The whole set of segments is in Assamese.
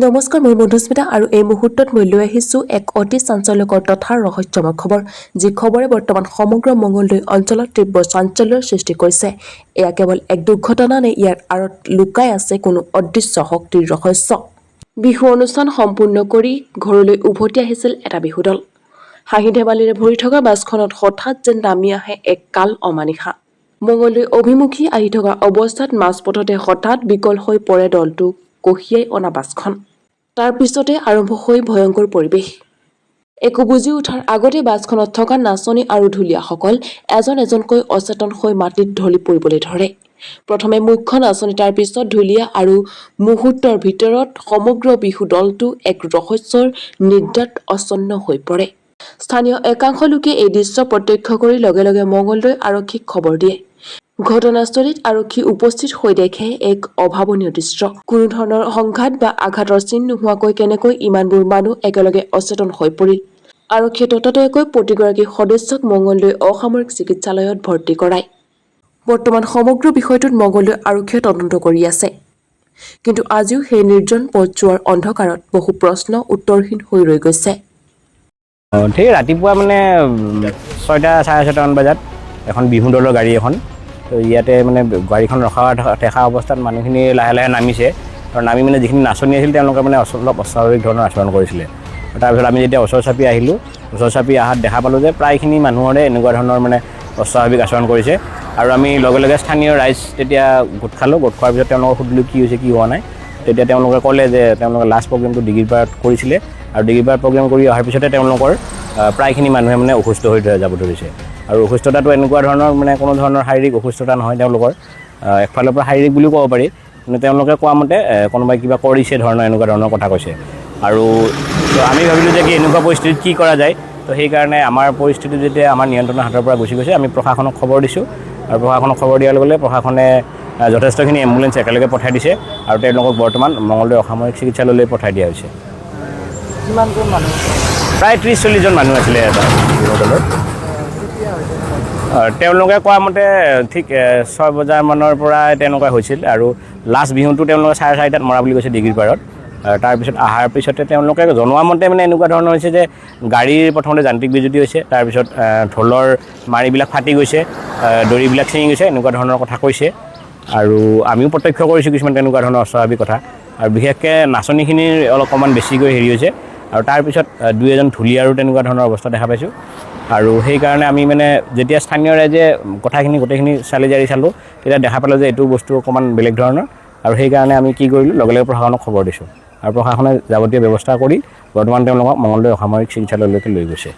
নমস্কাৰ, মই মধুস্মিতা আৰু এই মুহূৰ্তত মই লৈ আহিছোঁ এক অতি চাঞ্চল্যকৰ তথা ৰহস্যময় খবৰ, যি খবৰে বৰ্তমান সমগ্ৰ মঙলদৈ অঞ্চলত তীব্ৰ চাঞ্চল্যৰ সৃষ্টি কৰিছে। এয়া কেৱল এক দুৰ্ঘটনা নে ইয়াৰ আঁৰত লুকাই আছে কোনো অদৃশ্য শক্তিৰ ৰহস্য। বিহু অনুষ্ঠান সম্পূৰ্ণ কৰি ঘৰলৈ উভতি আহিছিল এটা বিহু দল। হাঁহি ধেমালিৰে ভৰি থকা বাছখনত হঠাৎ যেন নামি আহে এক কাল অমানিশা। মঙলদৈ অভিমুখী আহি থকা অৱস্থাত মাজপথতে হঠাৎ বিকল হৈ পৰে দলটো কঢ়িয়াই অনা বাছখন। তাৰ পিছতে আৰম্ভ হৈ ভয়ংকৰ পৰিৱেশ। একো বুজি উঠাৰ আগতে বাছখনত থকা নাচনী আৰু ঢুলীয়াসকল এজন এজনকৈ অচেতন হৈ মাটিত ঢলি পৰিবলৈ ধৰে। প্ৰথমে মুখ্য নাচনী, তাৰ পিছত ঢুলীয়া আৰু মুহূৰ্তৰ ভিতৰত সমগ্ৰ বিহু দলটো এক ৰহস্যৰ নিদ্ৰাত আচ্ছন্ন হৈ পৰে। স্থানীয় একাংশ লোকে এই দৃশ্য প্ৰত্যক্ষ কৰি লগে লগে মঙলদৈ আৰক্ষীক খবৰ দিয়ে। ঘটনাস্থলীত আৰক্ষী উপস্থিত হৈ দেখে এক অভাৱনীয় দৃশ্য। কোনো ধৰণৰ সংঘাত বা আঘাতৰ চিন নোহোৱাকৈ কেনেকৈ ইমানবোৰ মানুহ একেলগে অচেতন হৈ পৰিল। আৰক্ষীয়ে ততাতৈয়াকৈ প্ৰতিগৰাকী সদস্যক মঙলদৈ অসামৰিক চিকিৎসালয়ত ভৰ্তি কৰায়। বৰ্তমান সমগ্ৰ বিষয়টোত মঙলদৈ আৰক্ষীয়ে তদন্ত কৰি আছে। কিন্তু আজিও সেই নিৰ্জন পথছোৱাৰ অন্ধকাৰত বহু প্ৰশ্ন উত্তৰহীন হৈ ৰৈ গৈছে। ঠিক ৰাতিপুৱা মানে 6টা চাৰে 6টামান বজাত এখন বিহু দলৰ গাড়ী এখন, তো ইয়াতে মানে গাড়ীখন দেখা অৱস্থাত মানুহখিনি লাহে লাহে নামিছে আৰু নামি মানে যিখিনি নাচনি আছিল তেওঁলোকে মানে অলপ অস্বাভাৱিক ধৰণৰ আচৰণ কৰিছিলে। তাৰপিছত আমি যেতিয়া ওচৰ চাপি আহিলোঁ, ওচৰ চাপি অহাত দেখা পালোঁ যে প্ৰায়খিনি মানুহৰে এনেকুৱা ধৰণৰ মানে অস্বাভাৱিক আচৰণ কৰিছে। আৰু আমি লগে লগে স্থানীয় ৰাইজ তেতিয়া গোট খালোঁ। গোট খোৱাৰ পিছত তেওঁলোকক সুধিলোঁ কি হৈছে কি হোৱা নাই। তেতিয়া তেওঁলোকে ক'লে যে তেওঁলোকে লাষ্ট প্ৰগ্ৰেমটো ডিগ্ৰীপাৰাত কৰিছিলে আৰু ডিগ্ৰীপাৰাত প্ৰগ্ৰেম কৰি অহাৰ পিছতে তেওঁলোকৰ প্ৰায়খিনি মানুহে মানে অসুস্থ হৈ যাব ধৰিছে। আৰু অসুস্থতাটো এনেকুৱা ধৰণৰ মানে কোনো ধৰণৰ শাৰীৰিক অসুস্থতা নহয় তেওঁলোকৰ, একফালৰ পৰা শাৰীৰিক বুলিও ক'ব পাৰি, কিন্তু তেওঁলোকে কোৱা মতে কোনোবাই কিবা কৰিছে ধৰণৰ এনেকুৱা ধৰণৰ কথা কৈছে। আৰু আমি ভাবিলোঁ যে কি এনেকুৱা পৰিস্থিতিত কি কৰা যায়। তো সেইকাৰণে আমাৰ পৰিস্থিতি যেতিয়া আমাৰ নিয়ন্ত্ৰণৰ হাতৰ পৰা গুচি গৈছে, আমি প্ৰশাসনক খবৰ দিছোঁ আৰু প্ৰশাসনক খবৰ দিয়াৰ লগে লগে প্ৰশাসনে যথেষ্টখিনি এম্বুলেঞ্চ একেলগে পঠাই দিছে আৰু তেওঁলোকক বৰ্তমান মঙলদৈ অসামৰিক চিকিৎসালয়লৈ পঠাই দিয়া হৈছে। কিমানজন মানুহ? প্ৰায় 30-40 জন মানুহ আছিলে এটা বিহু দলত। তেওঁলোকে কোৱা মতে ঠিক 6 বজামানৰ পৰা তেনেকুৱা হৈছিল আৰু লাষ্ট বিহুটো তেওঁলোকে 4:30টাত মৰা বুলি কৈছে ডিগ্ৰীপাৰাত। তাৰপিছত অহাৰ পিছতে তেওঁলোকে জনোৱা মতে মানে এনেকুৱা ধৰণৰ হৈছে যে গাড়ীৰ প্ৰথমতে যান্ত্ৰিক বিজুতি হৈছে, তাৰপিছত ঢোলৰ মাৰিবিলাক ফাটি গৈছে, দড়িবিলাক ছিঙি গৈছে, এনেকুৱা ধৰণৰ কথা কৈছে। আৰু আমিও প্ৰত্যক্ষ কৰিছোঁ কিছুমান তেনেকুৱা ধৰণৰ অস্বাভাৱিক কথা। আৰু বিশেষকৈ নাচনীখিনিৰ অকণমান বেছিকৈ হেৰি হৈছে। আৰু তাৰপিছত 2-এজন ঢুলীয়াৰো তেনেকুৱা ধৰণৰ অৱস্থা দেখা পাইছোঁ। আৰু সেইকাৰণে আমি মানে যেতিয়া স্থানীয় ৰাইজে কথাখিনি গোটেইখিনি চালি জাৰি চালোঁ, তেতিয়া দেখা পালোঁ যে এইটো বস্তু অকণমান বেলেগ ধৰণৰ। আৰু সেইকাৰণে আমি কি কৰিলোঁ, লগে লগে প্ৰশাসনক খবৰ দিছোঁ আৰু প্ৰশাসনে যাৱতীয় ব্যৱস্থা কৰি বৰ্তমান তেওঁলোকক মঙলদৈ অসামৰিক চিকিৎসালয়লৈকে লৈ গৈছে।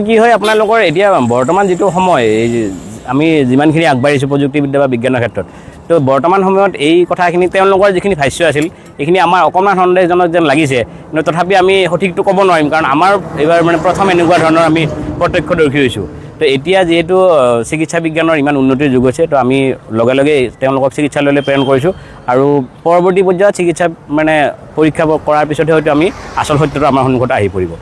কি হয় আপোনালোকৰ এতিয়া বৰ্তমান যিটো সময়, আমি যিমানখিনি আগবাঢ়িছোঁ প্ৰযুক্তিবিদ্যা বা বিজ্ঞানৰ ক্ষেত্ৰত, তো বৰ্তমান সময়ত এই কথাখিনি তেওঁলোকৰ যিখিনি ভাষ্য আছিল এইখিনি আমাৰ অকণমান সন্দেহজনক যেন লাগিছে। কিন্তু তথাপি আমি সঠিকটো ক'ব নোৱাৰিম, কাৰণ আমাৰ এইবাৰ মানে প্ৰথম এনেকুৱা ধৰণৰ আমি প্ৰত্যক্ষদৰ্শী হৈছোঁ। তো এতিয়া যিহেতু চিকিৎসা বিজ্ঞানৰ ইমান উন্নতিৰ যুগ হৈছে, তো আমি লগে লগে তেওঁলোকক চিকিৎসালয়লৈ প্ৰেৰণ কৰিছোঁ আৰু পৰৱৰ্তী পৰ্যায়ত চিকিৎসা মানে পৰীক্ষা কৰাৰ পিছতহে হয়তো আমি আচল সত্যটো আমাৰ সন্মুখত আহি পৰিব।